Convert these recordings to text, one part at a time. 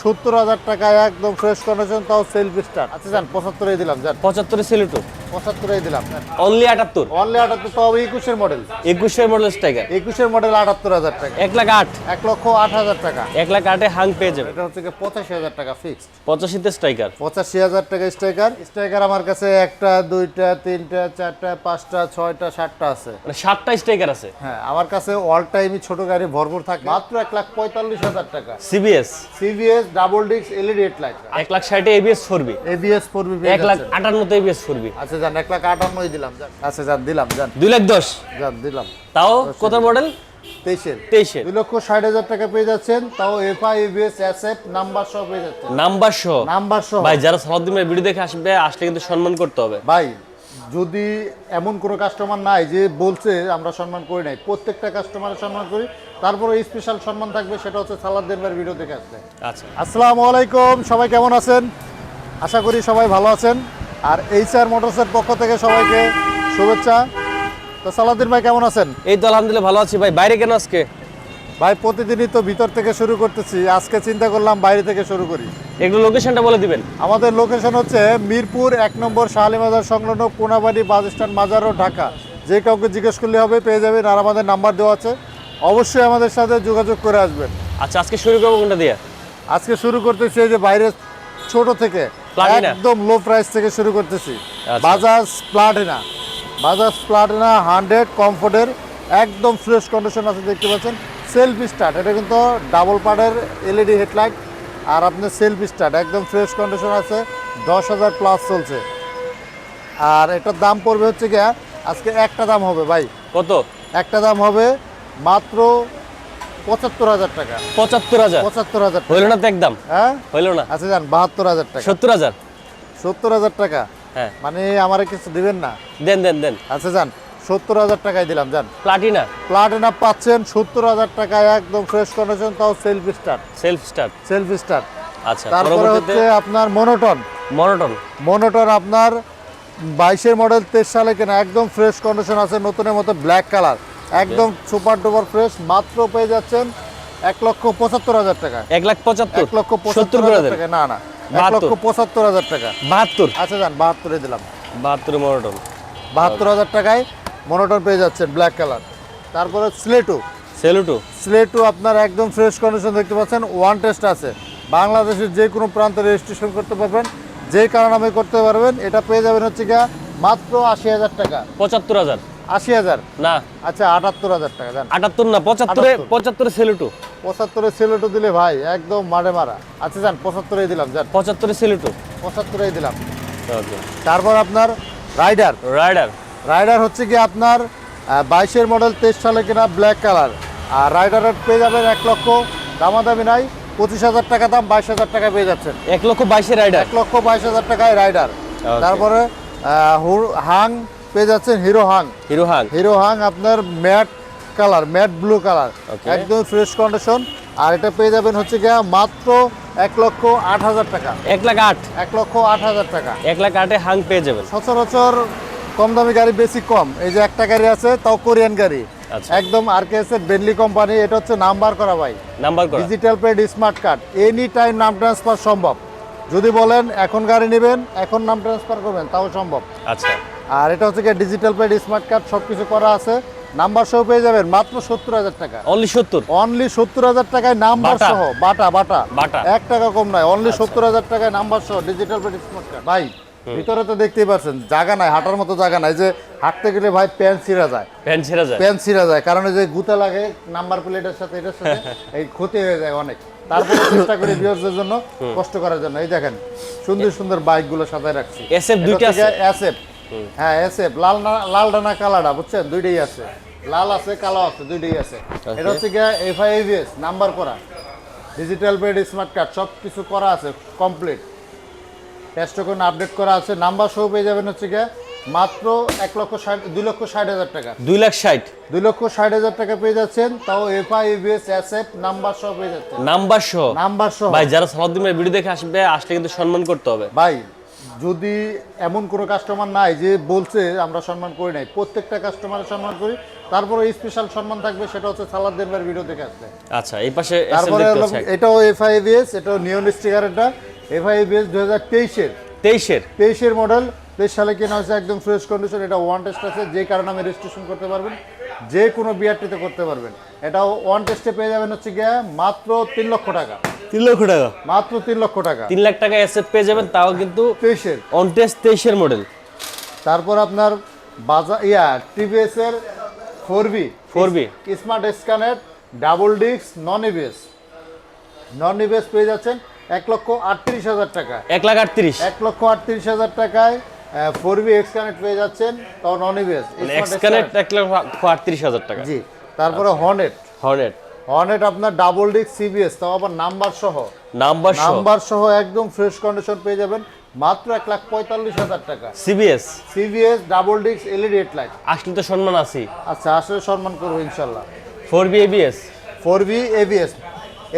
70,000 টাকায় একদম fresh condition, তাও সেলফ স্টার্ট। আচ্ছা যান 75 দিলাম, যান 75 সেলুটো 75 দিলাম। অনলি 78 অনলি 78, তাও 21 মডেল। 21 মডেল স্ট্রাইকার 21 মডেল 78,000 টাকা। 1,08,000 1,08,000 টাকা। 1,08,000 হাং পেয়ে যাবে। এটা হচ্ছে 85,000 টাকা ফিক্সড। 85 তে স্ট্রাইকার 85,000 টাকা স্ট্রাইকার। স্ট্রাইকার আমার কাছে 1টা 2টা 3টা 4টা 5টা 6টা 7টা আছে। মানে 7টা স্ট্রাইকার আছে। হ্যাঁ, আমার কাছে অল টাইমই ছোট গাড়ি ভরপুর থাকে। মাত্র 1,45,000 টাকা। CBS CVS double disc LED headlight. 1,60,000 ABS 4B ABS 4B। 1,58,000 তে এবিএস 4B। আচ্ছা যান 1,58,000 দিলাম, যান। আচ্ছা যান দিলাম, যান 2,10,000 যান দিলাম। তাও কত মডেল? 23-এর 23 2,60,000 টাকা পেয়ে যাচ্ছেন, তাও এফআই এবিএস এসএফ নাম্বার সহ পেয়ে যাচ্ছেন। নাম্বার সহ। নাম্বার সহ ভাই যারা সালাউদ্দিন ভাই ভিডিও দেখে আসলে কিন্তু সম্মান করতে হবে ভাই। যদি এমন কোনো কাস্টমার নাই যে বলছে আমরা সম্মান করি নাই, প্রত্যেকটা কাস্টমারের সম্মান করি। তারপরে স্পেশাল সম্মান থাকবে, সেটা হচ্ছে সালাউদ্দিন ভাইয়ের ভিডিও দেখে আসলে। আচ্ছা, আসসালামু আলাইকুম, সবাই কেমন আছেন? আশা করি সবাই ভালো আছেন। আর এইচআর মোটরসের পক্ষ থেকে সবাইকে শুভেচ্ছা। তো সালাউদ্দিন ভাই কেমন আছেন? এই তো আলহামদুলিল্লাহ ভালো আছি ভাই। বাইরে কেন আজকে? ভাই প্রতিদিনই তো ভিতর থেকে শুরু করতেছি, আজকে চিন্তা করলাম বাইরে থেকে শুরু করি। একটু লোকেশনটা বলে দিবেন। আমাদের লোকেশন হচ্ছে মিরপুর 1 নম্বর শাহালি মাজার সংলগ্ন কোনাবাড়ি বাস স্ট্যান্ড, মাজার রোড, ঢাকা। যে কাউকে জিজ্ঞেস করলে হবে, পেয়ে যাবেন। আর আমাদের নাম্বার দেওয়া আছে, অবশ্যই আমাদের সাথে যোগাযোগ করে আসবেন। আচ্ছা, আজকে শুরু করবো কোনটা দিয়ে? আজকে শুরু করতেছি এই যে বাইরে ছোট থেকে, প্লাটিনা। একদম লো প্রাইস থেকে শুরু করতেছি। আচ্ছা। বাজাজ প্লাটিনা। বাজাজ প্লাটিনা 100 কমফোর্টের একদম ফ্রেশ কন্ডিশন আছে, দেখতে পাচ্ছেন। সেলফ স্টার্ট, এটা কিন্তু ডাবল পার্টের এলইডি হেডলাইট। আর আপনার সেলফ স্টার্ট একদম ফ্রেশ কন্ডিশন আছে, 10,000 প্লাস চলছে। আর এটার দাম পড়বে হচ্ছে গিয়া, আজকে একটা দাম হবে ভাই। কত? একটা দাম হবে মাত্র 75,000 টাকা। 75,000 75,000 টাকা। হইল না তো একদম? হ্যাঁ হইল না। আচ্ছা যান 72,000 টাকা। 70,000 70,000 টাকা। হ্যাঁ মানে আমারে কিছু দিবেন না? দেন দেন দেন। আচ্ছা যান 70,000 টাকায় দিলাম, যান। প্লাটিনা প্লাটিনা পাচ্ছেন 70,000 টাকায় একদম ফ্রেশ কন্ডিশন, তাও self start. Self start. Self start. আচ্ছা, তারপরে পরবর্তীতে হচ্ছে আপনার মনোটন। মনোটন মনোটন আপনার 22-এর মডেল, 23 সালে কেনা, একদম ফ্রেশ কন্ডিশন আছে, নতুনের মতো ব্ল্যাক কালার, একদম সুপার ডুপার ফ্রেশ। মাত্র পেয়ে যাচ্ছেন 1,75,000 টাকা। 1,75,000 70 করে 1,75,000 দেন। টাকা। না না, 72 1,75,000 টাকা। 72 আচ্ছা যান 72-এ দিলাম। 72 মনোটন 72,000 টাকায় মনোটন পেয়ে যাচ্ছেন, ব্ল্যাক কালার। তারপরে স্লেটু। সেলুটো স্লেটু আপনার একদম ফ্রেশ কন্ডিশন, দেখতে পাচ্ছেন। ওয়ান টেস্ট আছে, বাংলাদেশের যে কোনো প্রান্তে রেজিস্ট্রেশন করতে পারবেন, যে কারণ আমি করতে পারবেন। এটা পেয়ে যাবেন হচ্ছে গিয়া মাত্র 80,000 টাকা। 75,000 80,000 না, আচ্ছা 78,000 টাকা। যান 78 না 75 সেলুটো 75-এ সেলুটু দিলে ভাই একদম মারে মারা। আচ্ছা যান 75-এ দিলাম, যান 75 সেলুটো 75-এ দিলাম। ওকে। তারপর আপনার রাইডার। রাইডার রাইডার হচ্ছে কি আপনার 22-এর মডেল, 23 সালে কেনা, ব্ল্যাক কালার। আর রাইডারের পেয়ে যাবেন 1 লক্ষ, দামাদামি নাই, 25,000 টাকা দাম, 22,000 টাকা পেয়ে যাচ্ছেন। 1,22,000 রাইডার 1,22,000 টাকায় রাইডার। তারপরে হাং পেয়ে যাচ্ছেন, hero Hang. Hero Hang hero Hang আপনার matte colour, matte blue colour, Okay. একদম ফ্রেশ কন্ডিশন। আর এটা পেয়ে যাবেন হচ্ছে গিয়া মাত্র 1,08,000 টাকা। 1,08,000 1,08,000 টাকা। 1,08,000 হাং পেয়ে যাবেন। সচরাচর কম দামি গাড়ি বেশি কম। এই যে একটা গাড়ি আছে, তাও কোরিয়ান গাড়ি, আচ্ছা। একদম আরকেএস বেনলি কোম্পানি। এটা হচ্ছে নাম্বার করা ভাই, নাম্বার করা। Digital plate, smart card, any time নাম ট্রান্সফার সম্ভব। যদি বলেন এখন গাড়ি নেবেন, এখন নাম ট্রান্সফার করবেন, তাও সম্ভব। আচ্ছা, আর এটা হচ্ছে কি ডিজিটাল প্লেট, স্মার্ট কার্ড, সব কিছু করা আছে। নাম্বার সহ পেয়ে যাবেন মাত্র 70,000 টাকা। অনলি 70 অনলি 70,000 টাকায় নাম্বার বাটা। সহ, বাটা বাটা বাটা। 1 টাকা কম নয়, অনলি 70,000 টাকায় নাম্বার সহ ডিজিটাল প্লেট, স্মার্ট কার্ড। ভাই ভিতরে তো দেখতেই পাচ্ছেন, জায়গা নাই, হাঁটার মতো জায়গা নাই। যে হাঁটতে গেলে ভাই প্যান্ট ছিঁড়া যায়, ফ্যান ছেড়ে যায়। প্যান্ট ছিঁড়া যায়, কারণ এই যে গুতা লাগে নাম্বার প্লেটের সাথে, এটার সাথে এই ক্ষতি হয়ে যায় অনেক। তারপরে চেষ্টা করি ভিউয়ারদের জন্য কষ্ট করার জন্য। এই দেখেন সুন্দর সুন্দর বাইকগুলো সাজায় রাখছি। SF দুইটা আছে। এসএফ, হ্যাঁ এসএফ, লালটা না কালাটা, বুঝছেন, দুইটাই আছে, লাল আছে কালো আছে, দুইটাই আছে। এটা হচ্ছে গিয়া এফআই এবিএস নাম্বার করা, ডিজিটাল প্লেট, স্মার্ট কার্ড, সব কিছু করা আছে কমপ্লিট। টেস্ট টোকেন আপডেট করা আছে। নাম্বার সহ পেয়ে যাবেন হচ্ছে গিয়া মাত্র 2,60,000 টাকা। 2,60,000 2,60,000 টাকা পেয়ে যাচ্ছেন, তাও এফআই এবিএস এসএফ নাম্বার সহ পেয়ে যাচ্ছেন। নাম্বার সহ। নাম্বার সহ ভাই যারা সালাউদ্দিন ভাই ভিডিও দেখে আসলে কিন্তু সম্মান করতে হবে। ভাই যদি এমন কোনো কাস্টমার নাই যে বলছে আমরা সম্মান করি নাই, প্রত্যেকটা কাস্টমারের সম্মান করি। তারপরে স্পেশাল সম্মান থাকবে, সেটা হচ্ছে সালাউদ্দিন ভাইয়ের ভিডিও দেখে আসলে। আচ্ছা, এই পাশে এসএল তারপরে দেখতে পাচ্ছি এটাও এফআইবিএস, এটাও নিয়ন স্টিকার, এটা এফআইবিএস 2023-এর 23-এর মডেল, 23 সালে কেনা হয়েছে, একদম ফ্রেশ কন্ডিশন। এটা ওয়ান টেস্ট আছে, যে কারণে আমি রেজিস্ট্রেশন করতে পারবেন, যে কোনো বিআরটিতে করতে পারবেন। এটাও ওয়ান টেস্টে পেয়ে যাবেন হচ্ছে গিয়া মাত্র 3 লক্ষ টাকা, 3 লক্ষ টাকা, মাত্র 3 লক্ষ টাকা, 3 লাখ টাকা এসএফ পেয়ে যাবেন, তাও কিন্তু 23-এর। অন টেস্ট 23-এর মডেল। তারপর আপনার টিভিএস এর 4V smart scanner double disc non ABS পেয়ে যাচ্ছেন 1,38,000 টাকা, 1,38,000, 1,38,000 টাকায় 4V এক্সকানেক্ট পেয়ে যাচ্ছেন, তাও নন এবিএস এক্সকানেক্ট 1,38,000 টাকা। জি। তারপরে হর্নেট আপনার ডাবল ডিস্ক সিবিএস, তাও আবার নাম্বার সহ একদম ফ্রেশ কন্ডিশন পেয়ে যাবেন মাত্র 1,45,000 টাকা। CBS double disc LED headlight. আসলে তো সম্মান আছে। আচ্ছা, আসলে সম্মান করবো ইনশাল্লাহ। 4V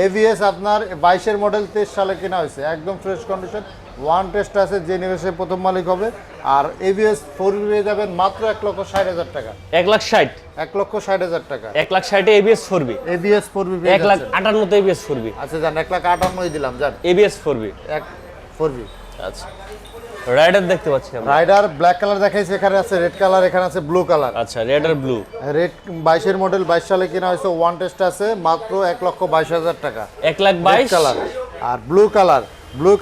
এবিএস আপনার 22-এর মডেল, 23 সালে কেনা হয়েছে, একদম ফ্রেশ কন্ডিশন, ওয়ান টেস্ট আছে, যে নেবে সে প্রথম মালিক হবে। আর এবিএস 4V পেয়ে যাবেন মাত্র 1,60,000 টাকা, 1,60,000, 1,60,000 টাকা। 1,60,000 এবিএস 4V, এবিএস 4V পেয়ে যাচ্ছেন। 1,58,000 তে এবিএস 4V। আচ্ছা যান, 1,58,000 দিলাম যান, এবিএস 4V। 4V। আচ্ছা, রাইডার দেখতে পাচ্ছি আমরা। রাইডার ব্ল্যাক কালার দেখাইছে, এখানে আছে রেড কালার, এখানে আছে ব্লু কালার। আচ্ছা, রেড আর ব্লু। রেড 22-এর মডেল, 22 সালে কেনা হয়েছে, ওয়ান টেস্ট আছে, মাত্র 1,22,000 টাকা, 1,22,000 কালার। আর ব্লু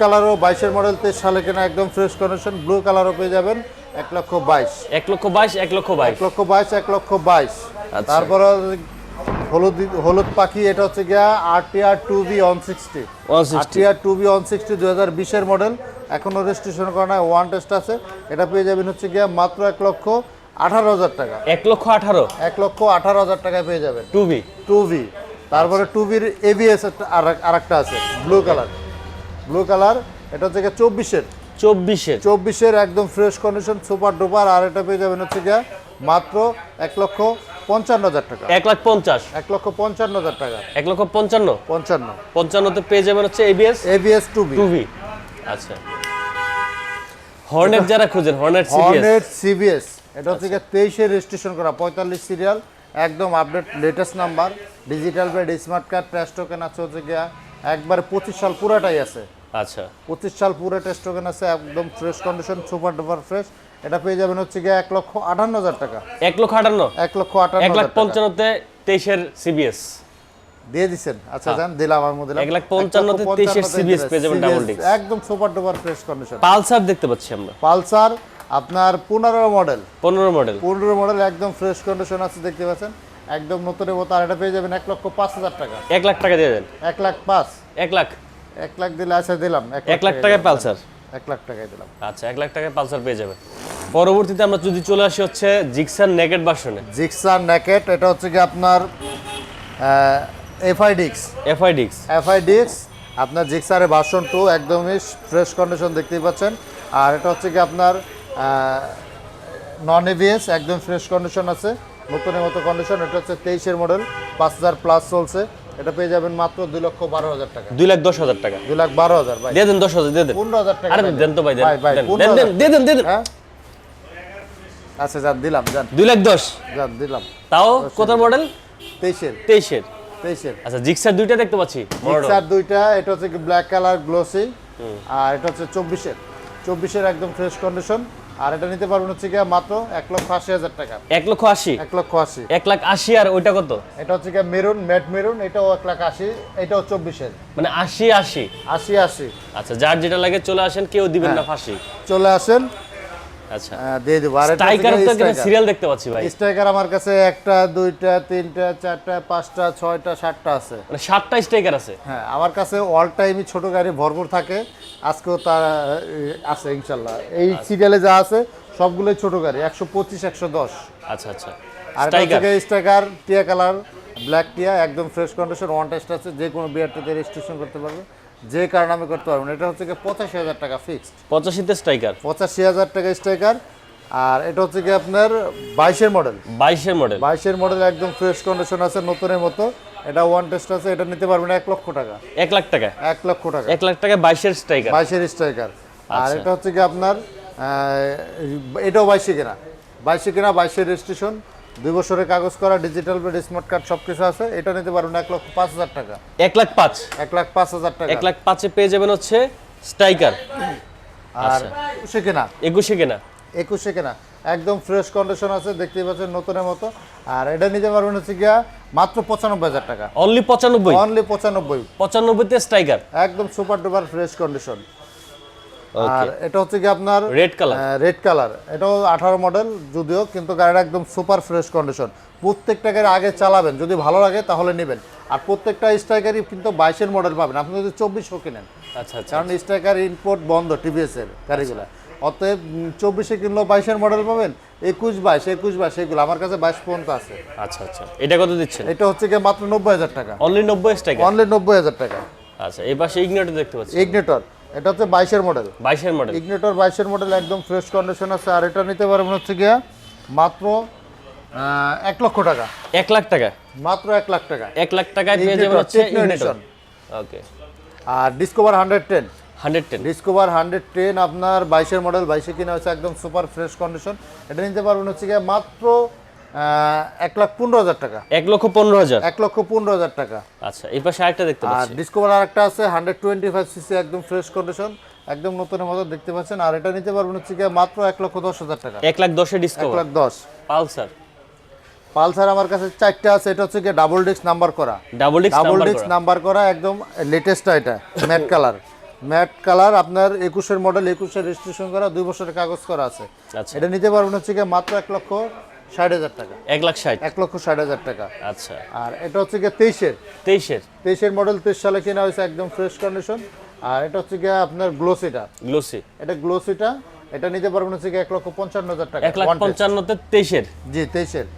কালারও 22-এর মডেল, 23 সালে কেনা, একদম ফ্রেশ কন্ডিশন, ব্লু কালারও পেয়ে যাবেন 1,22,000, 1,22,000। তারপরে হলুদ পাখি, এটা হচ্ছে গিয়া RTR 2V 160, RTR 2V 160 2020-এর model, এখনো রেজিস্ট্রেশন করা নাই, ওয়ান টেস্ট আছে। এটা পেয়ে যাবেন হচ্ছে গিয়া মাত্র 1,18,000 টাকা, 1,18,000 টাকায় পেয়ে যাবেন 2V। তারপরে 2Vর এবিএস আরেকটা আছে, ব্লু কালার, এটা হচ্ছে গিয়া 24-এর একদম ফ্রেশ কন্ডিশন, সুপার ডুপার। আর এটা পেয়ে যাবেন হচ্ছে গিয়া মাত্র 1,55,000 টাকা, 1,50,000 টাকা, 1,55,000 তে পেয়ে যাবেন হচ্ছে এবিএস 2V। আচ্ছা, হর্নেট যারা খুঁজেন, হর্নেট সিবিএস, এটা হচ্ছে গিয়া 23-এর রেজিস্ট্রেশন করা, 45 সিরিয়াল, একদম update latest number, digital plate, smart card, tax token আছে হচ্ছে গিয়া একবারে 25 সাল পুরাটাই আছে। আচ্ছা, 25 সাল পুরো টেস্ট টোকেন আছে, একদম fresh condition, super duper fresh. এটা পেয়ে যাবেন হচ্ছে গিয়ে 1,58,000 টাকা, 1,55,000 তে 23-এর সিবিএস দিয়ে দিছেন। আচ্ছা জান, দিলাম, আমি দিলাম 1,55,000 তে 23-এর সিবিএস পেয়ে যাবেন ডাবল ডিস্ক, একদম super duper fresh condition. Pulsar দেখতে পাচ্ছি আমরা, পালসার আপনার 15 মডেল, 15 মডেল একদম ফ্রেশ কন্ডিশন আছে, দেখতে পাচ্ছেন, একদম নতুনের মতো। আর এটা পেয়ে যাবেন 1,05,000 টাকা, 1 লাখ টাকা দিয়ে দেন, 1,05,000, 1 লাখ দিলে, আচ্ছা দিলাম 1 লাখ টাকায় পালসার, 1 লাখ টাকায় দিলাম। আচ্ছা, 1 লাখ টাকায় পালসার পেয়ে যাবেন। পরবর্তীতে আমরা যদি চলে আসি হচ্ছে জিক্সার নেকেট ভার্সনে, এটা হচ্ছে কি আপনার এফআইডিক্স আপনার জিক্সারের ভার্সন 2, একদমই ফ্রেশ কন্ডিশন, দেখতেই পাচ্ছেন। আর এটা হচ্ছে কি আপনার নন এবিএস, একদম ফ্রেশ কন্ডিশন আছে, নতুনের মতো কন্ডিশন। এটা হচ্ছে 23-এর মডেল, 5,000 প্লাস চলছে। এটা পেয়ে যাবেন মাত্র 2,12,000 টাকা, 2,10,000 টাকা, 2,12,000। ভাই দিয়ে দেন, 10,000 দিয়ে দেন, 15,000 টাকা। আরে দেন তো ভাই, দেন, দেন। হ্যাঁ, আচ্ছা যান, দিলাম, যান 2,10,000, যান, দিলাম। তাও কত মডেল? 23-এর। আচ্ছা, জিক্সার দুইটা দেখতে পাচ্ছি, জিক্সার দুইটা, এটা হচ্ছে কি ব্ল্যাক কালার গ্লোসি, আর এটা হচ্ছে 24-এর একদম ফ্রেশ কন্ডিশন। আর এটা নিতে পারবেন হচ্ছে কি মাত্র 1,80,000 টাকা, 1,80,000, 1,80,000। আর ওইটা কত? এটা হচ্ছে কি মেরুন, ম্যাট মেরুন, এটাও 1,80,000, এটাও 24-এর, মানে 80। আচ্ছা, যার যেটা লাগে চলে আসেন, কেউ দিবেন না ফাঁসি, চলে আসেন। আচ্ছা, দিয়ে দেব। আর স্ট্রাইকার তো একটা সিরিয়াল দেখতে পাচ্ছি ভাই, স্ট্রাইকার আমার কাছে 1টা 2টা 3টা 4টা 5টা 6টা 7টা আছে, মানে 7টা স্ট্রাইকার আছে। হ্যাঁ, আমার কাছে অল টাইমই ছোট গাড়ি ভরপুর থাকে, আজকেও তা আছে ইনশাআল্লাহ। এই সিরিয়ালে যা আছে সবগুলোই ছোট গাড়ি, 125 110। আচ্ছা। আর স্ট্রাইকার টিয়া কালার, ব্ল্যাক টিয়া, একদম ফ্রেশ কন্ডিশন, ওয়ান টেস্ট আছে, যে কোনো বিআরটিতে রেজিস্ট্রেশন করতে পারবে, যে কারণে আমি করতে পারবো। এটা হচ্ছে কি 85,000 টাকা ফিক্সড, 85-তে স্ট্রাইকার, 85,000 টাকা স্ট্রাইকার। আর এটা হচ্ছে কি আপনার 22-এর মডেল, একদম ফ্রেশ কন্ডিশন আছে, নতুনের মতো। এটা ওয়ান টেস্ট আছে, এটা নিতে পারবেন 1 লক্ষ টাকা, 1 লাখ টাকা, 1 লক্ষ টাকা, 1 লাখ টাকা 22-এর স্ট্রাইকার। আর আচ্ছা। এটা হচ্ছে কি আপনার এটাও 22 কেনা, 22 রেজিস্ট্রেশন, 2 বছরের কাগজ করা, ডিজিটাল পেড, স্মার্ট কার্ড সব কিছু আছে। এটা নিতে পারবেন 1,05,000 টাকা। 1,05,000 1,05,000 টাকা। 1,05,000 পেয়ে যাবেন হচ্ছে স্ট্রাইকার। আর 21 কেনা, 21 কেনা 21 কেনা, একদম ফ্রেশ কন্ডিশন আছে, দেখতেই পাচ্ছেন নতুনের মতো। আর এটা নিতে পারবেন হচ্ছে গিয়া মাত্র 95,000 টাকা। অনলি 95, অনলি 95, 95 তে স্ট্রাইকার। একদম সুপার ডুপার ফ্রেশ কন্ডিশন। আর এটা হচ্ছে কি আপনার রেড কালার। রেড কালার, এটাও 18 মডেল যদিও, কিন্তু গাড়িটা একদম সুপার ফ্রেশ কন্ডিশন। প্রত্যেকটা গাড়ি আগে চালাবেন, যদি ভালো লাগে তাহলে নেবেন। আর প্রত্যেকটা স্ট্রাইকারই কিন্তু 22 মডেল পাবেন, আপনি যদি 24 কিনেন, আচ্ছা আচ্ছা। কারণ স্ট্রাইকার ইম্পোর্ট বন্ধ টিভিএস এর গাড়িগুলো। অতএব 24 কিনলেও 22 মডেল পাবেন, 21, 22 এগুলো আমার কাছে 22 পর্যন্ত আছে। আচ্ছা আচ্ছা, এটা কত দিচ্ছেন? এটা হচ্ছে কি মাত্র 90,000 টাকা। Only 90 striker. অনলি 90,000 টাকা। আচ্ছা, এই পাশে ইগনিটর দেখতে পাচ্ছি, ইগনিটর, এটা হচ্ছে 22 মডেল। 22 মডেল। ইগনিটর 22 মডেল, একদম ফ্রেশ কন্ডিশন আছে। আর এটা নিতে পারবেন হচ্ছে গিয়া মাত্র 1 লক্ষ টাকা। 1 লাখ টাকা, মাত্র 1 লাখ টাকা। 1 লাখ টাকায় পেয়ে যাবেন হচ্ছে ইগনিটর। ওকে। আর ডিসকভার 110, 110, ডিসকভার 110 আপনার 22 মডেল, 22 কিনা হচ্ছে, একদম সুপার ফ্রেশ কন্ডিশন। এটা নিতে পারবেন হচ্ছে গিয়া মাত্র 1,15,000 টাকা। 1,15,000। 1,15,000 টাকা। আচ্ছা, এই পাশে আরেকটা দেখতে আর পাচ্ছি, ডিসকভার আরেকটা আছে 125 সিসি, একদম ফ্রেশ কন্ডিশন, একদম নতুনের মতো দেখতে পাচ্ছেন। আর এটা নিতে পারবেন হচ্ছে গিয়া মাত্র 1,10,000 টাকা। 1,10,000 ডিসকাউন্ট। 1,10,000। পালসার, পালসার আমার কাছে 4টা আছে। এটা হচ্ছে গিয়ে ডাবল ডিস্ক নাম্বার করা, ডাবল ডিস্ক নাম্বার করা, একদম লেটেস্ট। এটা ম্যাট কালার, ম্যাট কালার আপনার 21 মডেল, 21 রেজিস্ট্রেশন করা, 2 বছরের কাগজ করা আছে। আচ্ছা, এটা নিতে পারবেন হচ্ছে গিয়ে মাত্র 1,60,000 টাকা। 1,60,000। 1,60,000 টাকা। আচ্ছা, আর এটা হচ্ছে গিয়ে 23 মডেল, 23 সালে কেনা হয়েছে, একদম ফ্রেশ কন্ডিশন। আর এটা হচ্ছে গিয়ে আপনার গ্লোসিটা, গ্লোসি, এটা গ্লোসিটা, এটা নিতে পারবেন হচ্ছে গিয়ে 1,55,000 টাকা। 1,55,000 তে 23 জি 23।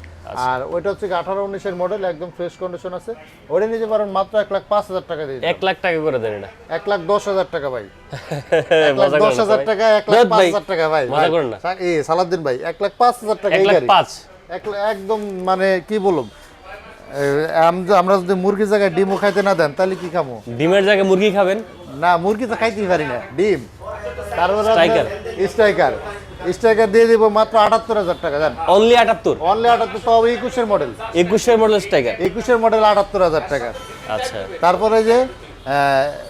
আর ওইটা হচ্ছে 18-19 মডেল, একদম ফ্রেশ কন্ডিশন আছে। ওটা নিতে পারেন মাত্র 1,05,000 টাকা দিয়ে। 1 লাখ টাকা করে দেন এটা। 1,10,000 টাকা ভাই। মজা করেন 10,000 টাকা, 1,05,000 টাকা ভাই। মজা করেন না। সালাউদ্দিন ভাই, 1,05,000 টাকা এই গাড়ি। 1,05,000। একদম মানে কি বলুম, আমরা যদি মুরগির জায়গায় ডিমও খাইতে না দেন তাহলে কি খামো? ডিমের জায়গায় মুরগি খাবেন? না, মুরগি তো খাইতেই পারি না, ডিম। তারপরে স্ট্রাইকার স্ট্রাইকার দিয়ে দিব মাত্র 78,000 টাকা। জান, অনলি 78। অনলি 78, তো 21 মডেল, 21 মডেল স্ট্রাইকার। 21 মডেল 78,000 টাকা। আচ্ছা, তারপরে যে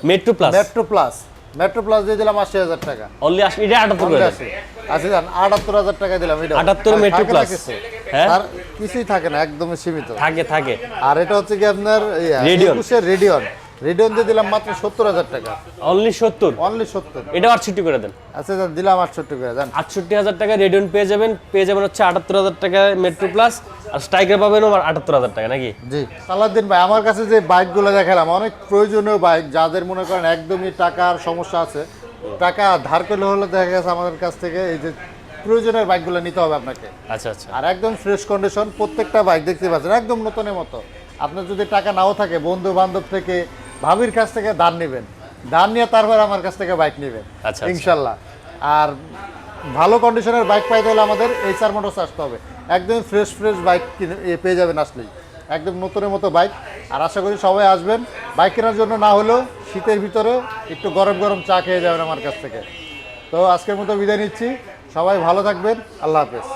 মেট্রো প্লাস, মেট্রো প্লাস দিয়ে দিলাম 80,000 টাকা। অনলি 80। এটা 78 করে দেন। আচ্ছা জান, 78,000 টাকা দিলাম। এটা 78 মেট্রো প্লাস। হ্যাঁ, আর কিছুই থাকে না, একদমই সীমিত থাকে। আর এটা হচ্ছে কি আপনার রেডিয়ন। 21 রেডিয়ন দিয়ে দিলাম মাত্র 70,000 টাকা। অনলি 70। অনলি 70। এটা 68 করে দেন। আচ্ছা জান, দিলাম 68 করে। জান, 68,000 টাকা রেডিয়ন পেয়ে যাবেন হচ্ছে 78,000 টাকা মেট্রো প্লাস। আর স্ট্রাইকার পাবেন আবার 78,000 টাকা, নাকি? জি। সালাউদ্দিন ভাই, আমার কাছে যে বাইকগুলো দেখালাম অনেক প্রয়োজনীয় বাইক, যাদের মনে করেন একদমই টাকার সমস্যা আছে, টাকা ধার করলে হলে দেখা গেছে আমাদের কাছ থেকে এই যে প্রয়োজনীয় বাইকগুলো নিতে হবে আপনাকে। আচ্ছা আচ্ছা। আর একদম ফ্রেশ কন্ডিশন, প্রত্যেকটা বাইক দেখতে পাচ্ছেন একদম নতুনের মতো। আপনার যদি টাকা নাও থাকে, বন্ধু বান্ধব থেকে, ভাবির কাছ থেকে ধার নেবেন, ধার নিয়ে তারপর আমার কাছ থেকে বাইক নেবেন আচ্ছা। ইনশাল্লাহ। আর ভালো কন্ডিশনের বাইক পাইতে হলে আমাদের HR মোটরস আসতে হবে। একদম ফ্রেশ বাইক পেয়ে যাবেন আসলেই, একদম নতুনের মতো বাইক। আর আশা করি সবাই আসবেন বাইক কেনার জন্য, না হলেও শীতের ভিতরে একটু গরম চা খেয়ে যাবেন আমার কাছ থেকে। তো আজকের মতো বিদায় নিচ্ছি, সবাই ভালো থাকবেন, আল্লাহ হাফেজ।